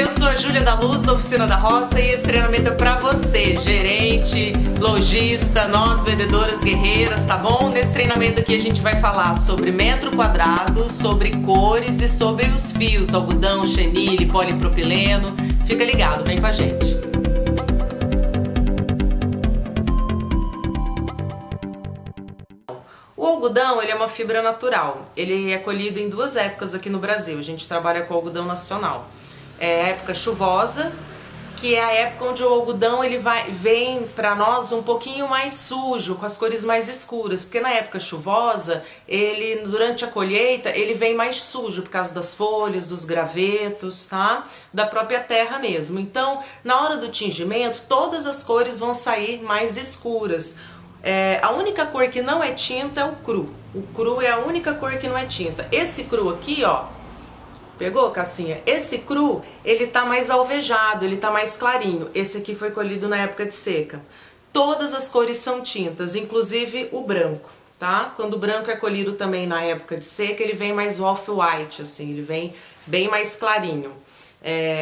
Eu sou a Júlia da Luz, da Oficina da Roça, e esse treinamento é pra você, gerente, lojista, nós vendedoras guerreiras, tá bom? Nesse treinamento aqui a gente vai falar sobre metro quadrado, sobre cores e sobre os fios, algodão, chenille, polipropileno. Fica ligado, vem com a gente. O algodão, ele é uma fibra natural. Ele é colhido em duas épocas aqui no Brasil. A gente trabalha com algodão nacional. É a época chuvosa, que é a época onde o algodão ele vem para nós um pouquinho mais sujo, com as cores mais escuras, porque na época chuvosa, ele durante a colheita, ele vem mais sujo por causa das folhas, dos gravetos, tá? Da própria terra mesmo. Então, na hora do tingimento, todas as cores vão sair mais escuras. A única cor que não é tinta é o cru. O cru é a única cor que não é tinta. Esse cru aqui, ó, pegou, Cassinha? Esse cru, ele tá mais alvejado, ele tá mais clarinho. Esse aqui foi colhido na época de seca. Todas as cores são tintas, inclusive o branco, tá? Quando o branco é colhido também na época de seca, ele vem mais off-white, assim, ele vem bem mais clarinho.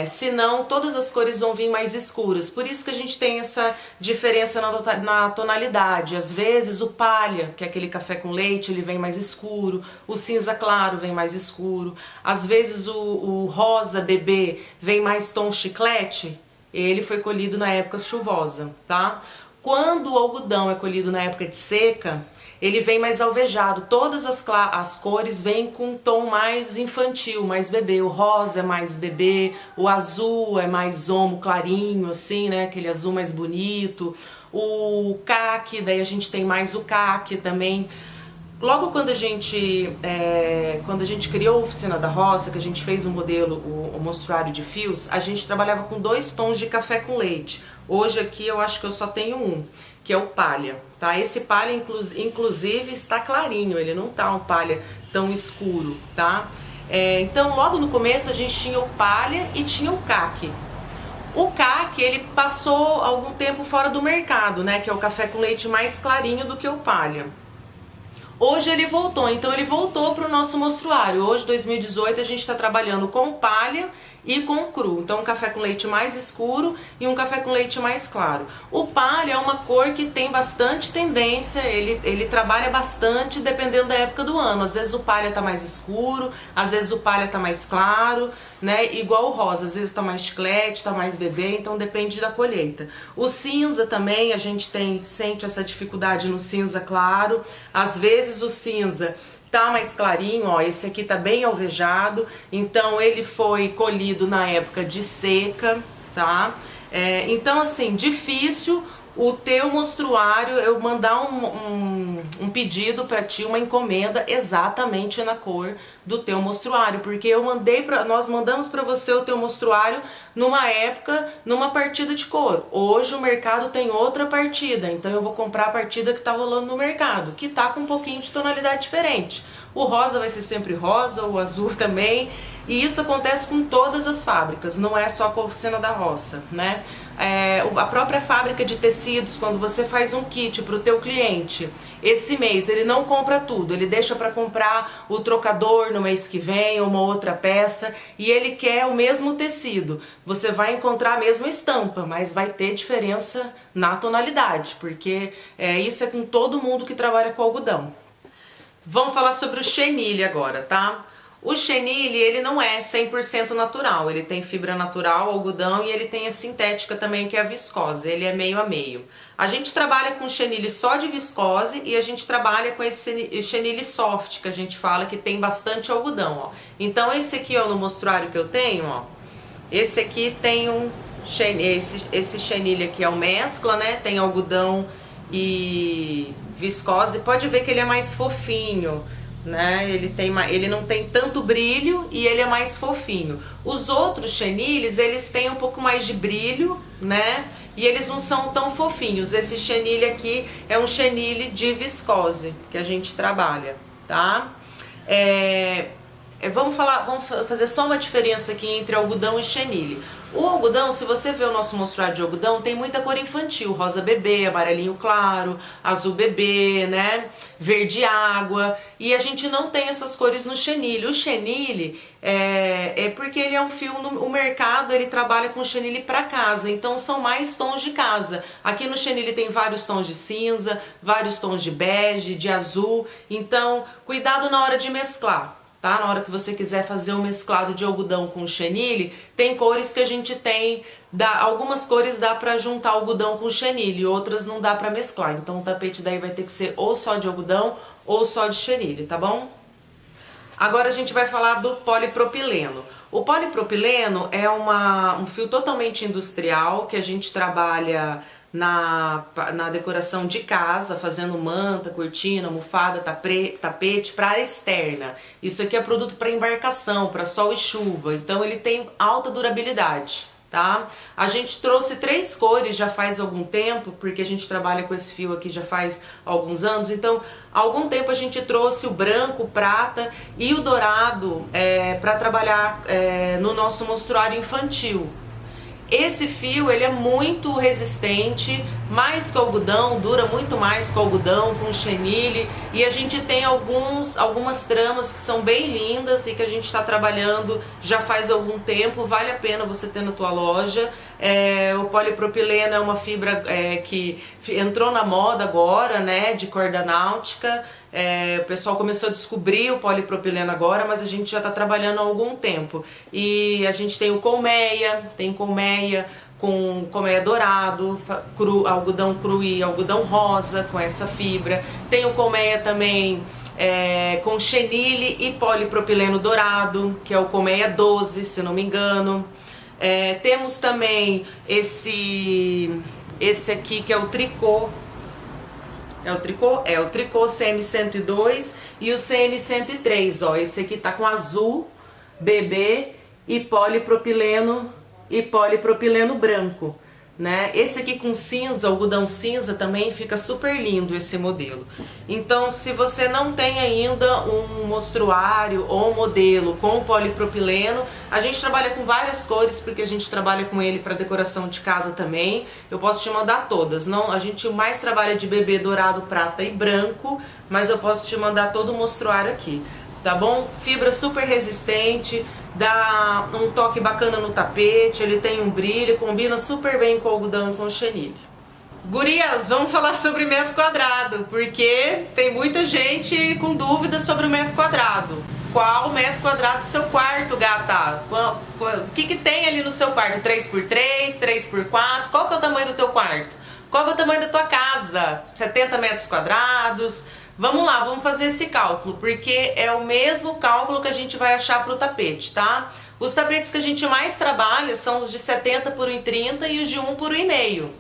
Senão, todas as cores vão vir mais escuras. Por isso que a gente tem essa diferença na tonalidade. Às vezes o palha, que é aquele café com leite, ele vem mais escuro. O cinza claro vem mais escuro. Às vezes o rosa bebê vem mais tom chiclete. Ele foi colhido na época chuvosa, tá? Quando o algodão é colhido na época de seca, ele vem mais alvejado, todas as cores vêm com um tom mais infantil, mais bebê. O rosa é mais bebê, o azul é mais homo clarinho, assim, né? Aquele azul mais bonito. O caqui, daí a gente tem mais o caqui também. Logo quando a gente criou a Oficina da Roça, que a gente fez um modelo, o mostruário de fios, a gente trabalhava com 2 tons de café com leite. Hoje aqui eu acho que eu só tenho um, que é o palha, tá? Esse palha inclusive está clarinho, ele não tá um palha tão escuro, tá? Então logo no começo a gente tinha o palha e tinha o caqui. O caqui, ele passou algum tempo fora do mercado, né? Que é o café com leite mais clarinho do que o palha. Hoje ele voltou, então ele voltou para o nosso mostruário. Hoje, 2018, a gente está trabalhando com palha e com cru. Então um café com leite mais escuro e um café com leite mais claro. O palha é uma cor que tem bastante tendência, ele trabalha bastante dependendo da época do ano. Às vezes o palha tá mais escuro, às vezes o palha tá mais claro, né? Igual o rosa, às vezes tá mais chiclete, tá mais bebê, então depende da colheita. O cinza também, a gente sente essa dificuldade no cinza claro. Às vezes o cinza tá mais clarinho, ó, esse aqui tá bem alvejado, então ele foi colhido na época de seca, tá? Então assim, difícil o teu mostruário, eu mandar um pedido pra ti, uma encomenda exatamente na cor do teu mostruário, porque nós mandamos pra você o teu mostruário numa época, numa partida de cor. Hoje o mercado tem outra partida, então eu vou comprar a partida que tá rolando no mercado, que tá com um pouquinho de tonalidade diferente. O rosa vai ser sempre rosa, o azul também, e isso acontece com todas as fábricas, não é só com a Oficina da Roça, né? A própria fábrica de tecidos, quando você faz um kit para o teu cliente, esse mês ele não compra tudo, ele deixa para comprar o trocador no mês que vem, uma outra peça, e ele quer o mesmo tecido. Você vai encontrar a mesma estampa, mas vai ter diferença na tonalidade, porque isso é com todo mundo que trabalha com algodão. Vamos falar sobre o chenille agora, tá? O chenille, ele não é 100% natural, ele tem fibra natural, algodão, e ele tem a sintética também, que é a viscose, ele é meio a meio. A gente trabalha com chenille só de viscose e a gente trabalha com esse chenille soft, que a gente fala que tem bastante algodão, ó. Então esse aqui, ó, no mostruário que eu tenho, ó, esse aqui tem esse chenille aqui é o mescla, né, tem algodão e viscose, pode ver que ele é mais fofinho, né? Ele não tem tanto brilho e ele é mais fofinho. Os outros chenilles, eles têm um pouco mais de brilho, né? E eles não são tão fofinhos. Esse chenille aqui é um chenille de viscose que a gente trabalha, tá? vamos fazer só uma diferença aqui entre algodão e chenille. O algodão, se você ver o nosso mostruário de algodão, tem muita cor infantil, rosa bebê, amarelinho claro, azul bebê, né, verde água, e a gente não tem essas cores no chenille. O chenille é porque ele é um fio, o mercado ele trabalha com chenille para casa, então são mais tons de casa. Aqui no chenille tem vários tons de cinza, vários tons de bege, de azul, então cuidado na hora de mesclar. Tá? Na hora que você quiser fazer um mesclado de algodão com chenille, tem cores que a gente tem, algumas cores dá pra juntar algodão com chenille, outras não dá pra mesclar. Então o tapete daí vai ter que ser ou só de algodão ou só de chenille, tá bom? Agora a gente vai falar do polipropileno. O polipropileno é um fio totalmente industrial que a gente trabalha na decoração de casa, fazendo manta, cortina, almofada, tapete para área externa. Isso aqui é produto para embarcação, para sol e chuva, então ele tem alta durabilidade, tá? A gente trouxe 3 cores já faz algum tempo, porque a gente trabalha com esse fio aqui já faz alguns anos, então há algum tempo a gente trouxe o branco, o prata e o dourado para trabalhar no nosso mostruário infantil. Esse fio ele é muito resistente, mais que o algodão, dura muito mais que o algodão, com chenille, e a gente tem algumas tramas que são bem lindas e que a gente está trabalhando já faz algum tempo, vale a pena você ter na tua loja. O polipropileno é uma fibra que entrou na moda agora, né, de corda náutica. O pessoal começou a descobrir o polipropileno agora, mas a gente já está trabalhando há algum tempo. E a gente tem o colmeia, com colmeia dourado, algodão cru e algodão rosa com essa fibra. Tem o colmeia também com chenille e polipropileno dourado, que é o colmeia 12, se não me engano. Temos também esse aqui que é o tricô. É o tricô CM102 e o CM103, ó. Esse aqui tá com azul, bebê e polipropileno branco, né? Esse aqui com cinza, algodão cinza também fica super lindo esse modelo. Então, se você não tem ainda um mostruário ou um modelo com polipropileno, a gente trabalha com várias cores, porque a gente trabalha com ele para decoração de casa também. Eu posso te mandar todas. Não, a gente mais trabalha de bebê, dourado, prata e branco, mas eu posso te mandar todo o mostruário aqui, tá bom? Fibra super resistente, dá um toque bacana no tapete, ele tem um brilho, combina super bem com o algodão e com o chenille. Gurias, vamos falar sobre metro quadrado, porque tem muita gente com dúvidas sobre o metro quadrado. Qual o metro quadrado do seu quarto, gata? O que tem ali no seu quarto? 3x3, 3x4? Qual que é o tamanho do teu quarto? Qual que é o tamanho da tua casa? 70 metros quadrados? Vamos lá, vamos fazer esse cálculo, porque é o mesmo cálculo que a gente vai achar para o tapete, tá? Os tapetes que a gente mais trabalha são os de 70 por 1,30 e os de 1 por 1,5,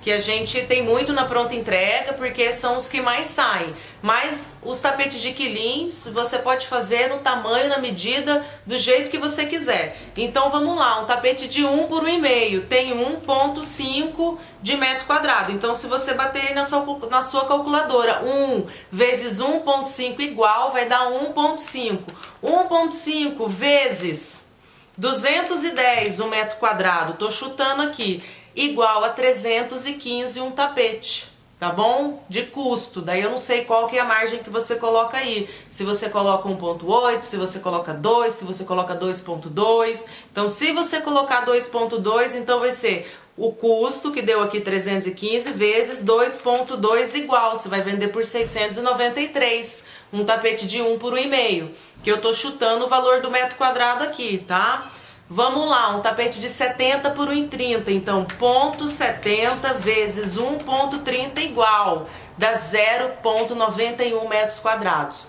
que a gente tem muito na pronta entrega, porque são os que mais saem. Mas os tapetes de quilin, você pode fazer no tamanho, na medida, do jeito que você quiser. Então vamos lá, um tapete de 1 por 1,5 tem 1,5 de metro quadrado. Então se você bater aí na sua calculadora, 1 vezes 1,5 igual, vai dar 1,5. 1,5 vezes 210 um metro quadrado, tô chutando aqui, igual a 315 um tapete, tá bom? De custo, daí eu não sei qual que é a margem que você coloca aí, se você coloca 1,8, se você coloca 2, se você coloca 2,2, então se você colocar 2,2, então vai ser o custo que deu aqui 315 vezes 2,2 igual, você vai vender por 693, um tapete de 1 por 1,5, que eu tô chutando o valor do metro quadrado aqui, tá? Vamos lá, um tapete de 70 por 1,30, então 0,70 vezes 1,30 igual, dá 0,91 metros quadrados.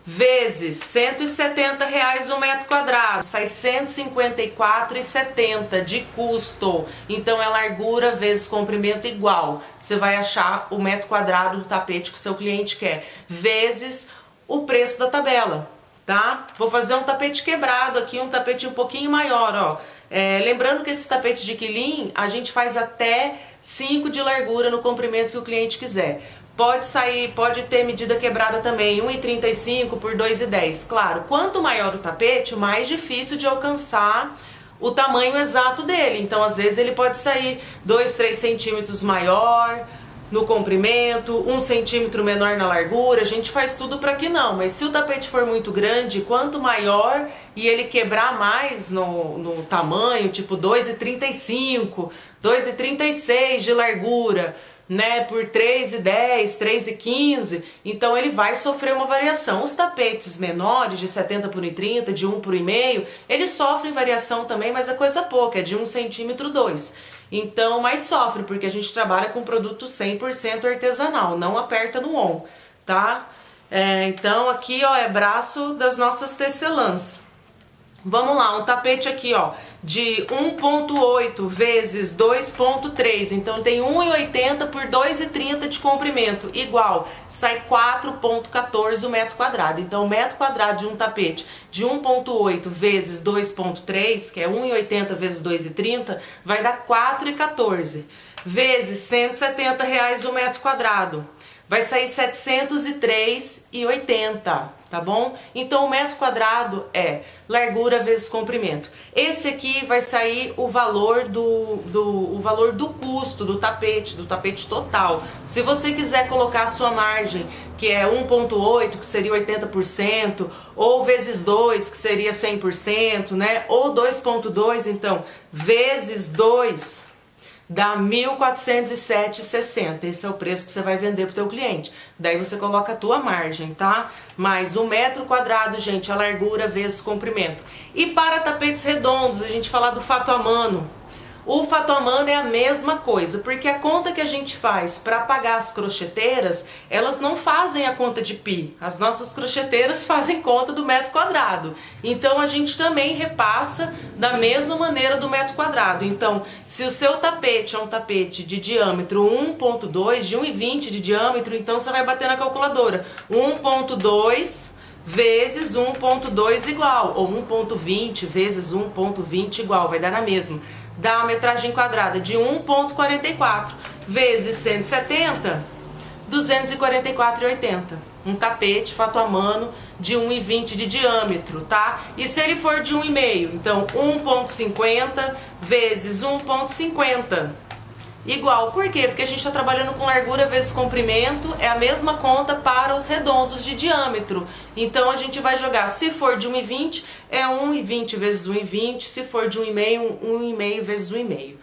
Vezes R$170 um metro quadrado, sai R$154,70 de custo. Então é largura vezes comprimento igual. Você vai achar o metro quadrado do tapete que o seu cliente quer, vezes o preço da tabela. Tá? Vou fazer um tapete quebrado aqui, um tapete um pouquinho maior, ó. Lembrando que esse tapete de quilin, a gente faz até 5 de largura no comprimento que o cliente quiser. Pode sair, pode ter medida quebrada também, 1,35 por 2,10. Claro, quanto maior o tapete, mais difícil de alcançar o tamanho exato dele. Então, às vezes, ele pode sair 2, 3 centímetros maior no comprimento, 1 centímetro menor na largura. A gente faz tudo para que não, mas se o tapete for muito grande, quanto maior e ele quebrar mais no tamanho, tipo 2,35, 2,36 de largura, né, por 3,10, 3,15, então ele vai sofrer uma variação. Os tapetes menores, de 70 por 1,30, de 1 por 1,5, eles sofrem variação também, mas é coisa pouca, é de 1 centímetro 2. Então, mas sofre, porque a gente trabalha com produto 100% artesanal, não aperta no on, tá? Então aqui, ó, é braço das nossas tecelãs. Vamos lá, um tapete aqui, ó, de 1,8 vezes 2,3, então tem 1,80 por 2,30 de comprimento, igual, sai 4,14 o metro quadrado. Então, o metro quadrado de um tapete de 1,8 vezes 2,3, que é 1,80 vezes 2,30, vai dar 4,14, vezes R$170 o metro quadrado. Vai sair 703,80, tá bom? Então o metro quadrado é largura vezes comprimento. Esse aqui vai sair o valor do custo do tapete total. Se você quiser colocar a sua margem, que é 1,8, que seria 80%, ou vezes 2, que seria 100%, né? Ou 2,2, então, vezes 2 dá 1.407,60. Esse é o preço que você vai vender pro teu cliente. Daí você coloca a tua margem, tá? Mais o metro quadrado, gente, a largura vezes comprimento. E para tapetes redondos, a gente falar do fato a mano. O fato a mano é a mesma coisa, porque a conta que a gente faz para pagar as crocheteiras, elas não fazem a conta de pi. As nossas crocheteiras fazem conta do metro quadrado. Então a gente também repassa da mesma maneira do metro quadrado. Então, se o seu tapete é um tapete de diâmetro 1,2, de 1,20 de diâmetro, então você vai bater na calculadora. 1,2 vezes 1,2 igual, ou 1,20 vezes 1,20 igual, vai dar na mesma. Dá uma metragem quadrada de 1,44 vezes 170, 244,80. Um tapete fato a mano de 1,20 de diâmetro, tá? E se ele for de 1,5, então 1,50 vezes 1,50 igual. Por quê? Porque a gente está trabalhando com largura vezes comprimento, é a mesma conta para os redondos de diâmetro. Então a gente vai jogar, se for de 1,20, é 1,20 vezes 1,20, se for de 1,5, 1,5 vezes 1,5.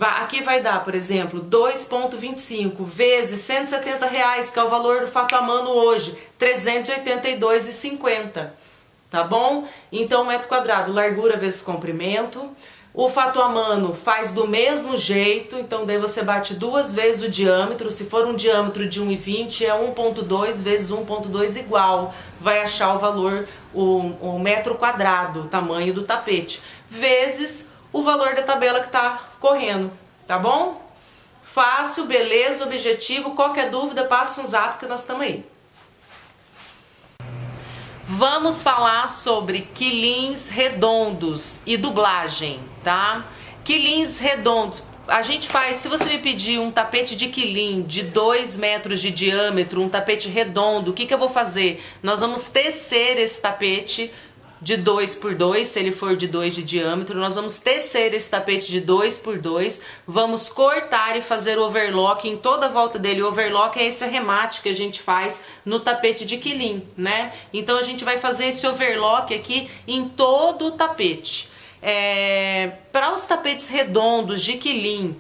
Aqui vai dar, por exemplo, 2,25 vezes R$170, que é o valor do fato a mano hoje, 382,50, tá bom? Então, metro quadrado, largura vezes comprimento. O fato a mano faz do mesmo jeito, então daí você bate 2 vezes o diâmetro. Se for um diâmetro de 1,20, é 1,2 vezes 1,2 igual. Vai achar o valor, o metro quadrado, o tamanho do tapete, vezes o valor da tabela que está correndo, tá bom? Fácil, beleza, objetivo. Qualquer dúvida, passa um zap que nós estamos aí. Vamos falar sobre quilins redondos e dublagem, tá? Quilins redondos, a gente faz, se você me pedir um tapete de quilim de 2 metros de diâmetro, um tapete redondo, o que eu vou fazer? Nós vamos tecer esse tapete de 2 por 2, se ele for de 2 de diâmetro, nós vamos tecer esse tapete de 2 por 2, vamos cortar e fazer o overlock em toda a volta dele. O overlock é esse arremate que a gente faz no tapete de quilim, né? Então a gente vai fazer esse overlock aqui em todo o tapete. Para os tapetes redondos de quilim,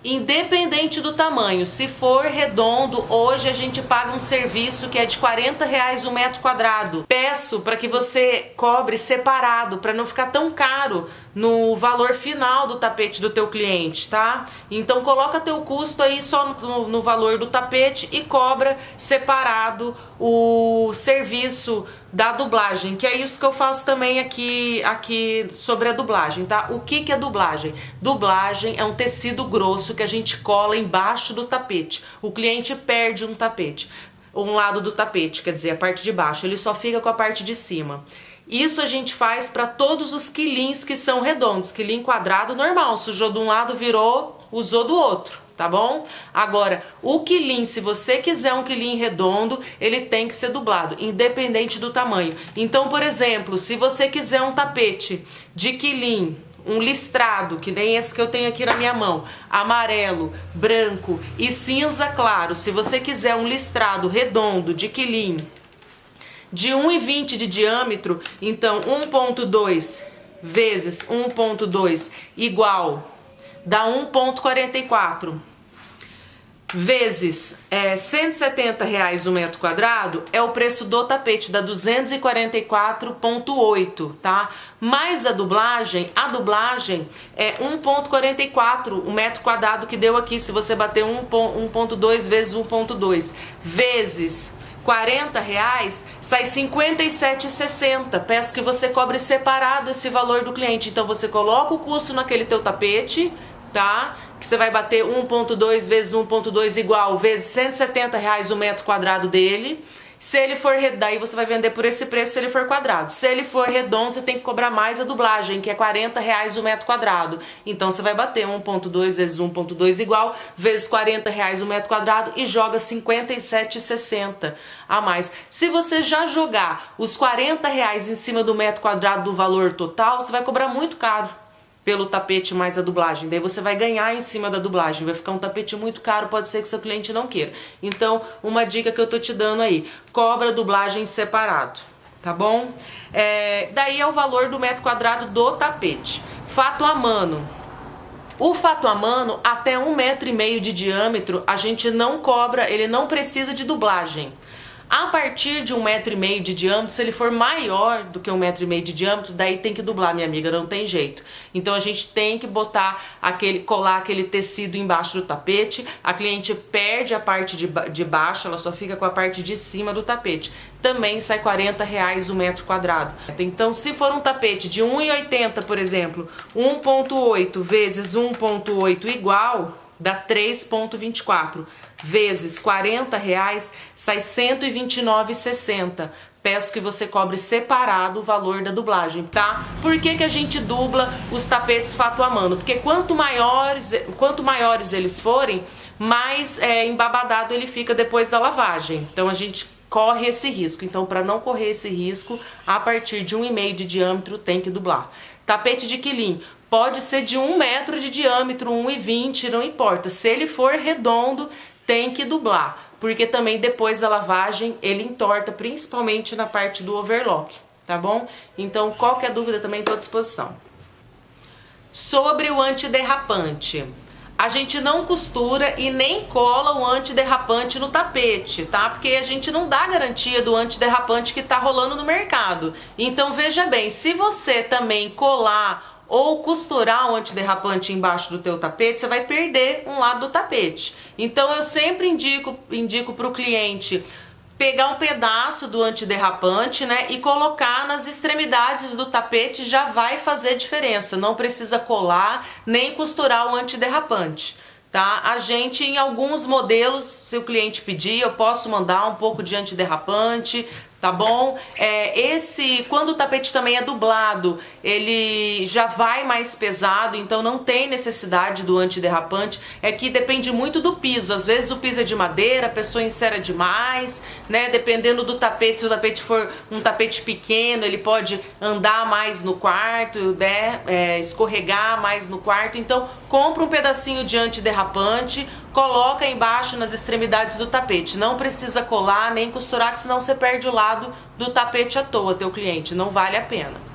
independente do tamanho, se for redondo, hoje a gente paga um serviço que é de R$40 o metro quadrado. Peço para que você cobre separado, para não ficar tão caro no valor final do tapete do teu cliente, tá? Então coloca teu custo aí só no valor do tapete e cobra separado o serviço da dublagem, que é isso que eu faço também aqui sobre a dublagem, tá? O que é dublagem? Dublagem é um tecido grosso que a gente cola embaixo do tapete. O cliente perde um tapete, um lado do tapete, quer dizer, a parte de baixo, ele só fica com a parte de cima. Isso a gente faz para todos os quilins que são redondos. Quilim quadrado normal, sujou de um lado, virou, usou do outro, tá bom? Agora, o quilin, se você quiser um quilin redondo, ele tem que ser dublado, independente do tamanho. Então, por exemplo, se você quiser um tapete de quilin, um listrado, que nem esse que eu tenho aqui na minha mão, amarelo, branco e cinza claro, se você quiser um listrado redondo de quilin de 1,20 de diâmetro, então 1,2 vezes 1,2 igual, dá 1,44 vezes R$170 o metro quadrado, é o preço do tapete, dá 244,8, tá? Mais a dublagem é 1,44 o metro quadrado que deu aqui, se você bater 1,2 vezes 1,2 vezes R$40, sai R$57,60. Peço que você cobre separado esse valor do cliente. Então você coloca o custo naquele teu tapete, tá? Que você vai bater 1,2 vezes 1,2 igual, vezes R$170 o metro quadrado dele. Se ele for redondo, daí você vai vender por esse preço se ele for quadrado. Se ele for redondo, você tem que cobrar mais a dublagem, que é R$40 o metro quadrado. Então você vai bater 1,2 vezes 1,2 igual, vezes R$40 o metro quadrado e joga R$57,60 a mais. Se você já jogar os R$40 em cima do metro quadrado do valor total, você vai cobrar muito caro pelo tapete mais a dublagem, daí você vai ganhar em cima da dublagem, vai ficar um tapete muito caro, pode ser que seu cliente não queira. Então, uma dica que eu tô te dando aí, cobra a dublagem separado, tá bom? Daí é o valor do metro quadrado do tapete. Fato a mano. O fato a mano, até 1,5 m de diâmetro, a gente não cobra, ele não precisa de dublagem. A partir de 1,5 m de diâmetro, se ele for maior do que 1,5 m de diâmetro, daí tem que dublar, minha amiga, não tem jeito. Então a gente tem que colar aquele tecido embaixo do tapete, a cliente perde a parte de baixo, ela só fica com a parte de cima do tapete. Também sai R$40 o metro quadrado. Então, se for um tapete de 1,80, por exemplo, 1,8 vezes 1,8 igual, dá 3,24 vezes R$40, sai R$129,60. Peço que você cobre separado o valor da dublagem, tá? Por que que a gente dubla os tapetes fato a mano? Porque quanto maiores eles forem, mais embabadado ele fica depois da lavagem. Então a gente corre esse risco. Então, para não correr esse risco, a partir de 1,5 m de diâmetro tem que dublar. Tapete de quilin pode ser de 1 metro de diâmetro, 1,20, não importa. Se ele for redondo, tem que dublar, porque também depois da lavagem ele entorta, principalmente na parte do overlock, tá bom? Então, qualquer dúvida também estou à disposição. Sobre o antiderrapante, a gente não costura e nem cola o antiderrapante no tapete, tá? Porque a gente não dá garantia do antiderrapante que tá rolando no mercado. Então, veja bem, se você também colar ou costurar o antiderrapante embaixo do teu tapete, você vai perder um lado do tapete. Então eu sempre indico para o cliente pegar um pedaço do antiderrapante, né, e colocar nas extremidades do tapete, já vai fazer diferença. Não precisa colar nem costurar o antiderrapante, tá? A gente, em alguns modelos, se o cliente pedir, eu posso mandar um pouco de antiderrapante, tá bom? Quando o tapete também é dublado, ele já vai mais pesado, então não tem necessidade do antiderrapante. É que depende muito do piso. Às vezes o piso é de madeira, a pessoa encera demais, né? Dependendo do tapete, se o tapete for um tapete pequeno, ele pode andar mais no quarto, né? Escorregar mais no quarto. Então, compra um pedacinho de antiderrapante, coloca embaixo nas extremidades do tapete. Não precisa colar nem costurar, que senão você perde o lado do tapete à toa, teu cliente. Não vale a pena.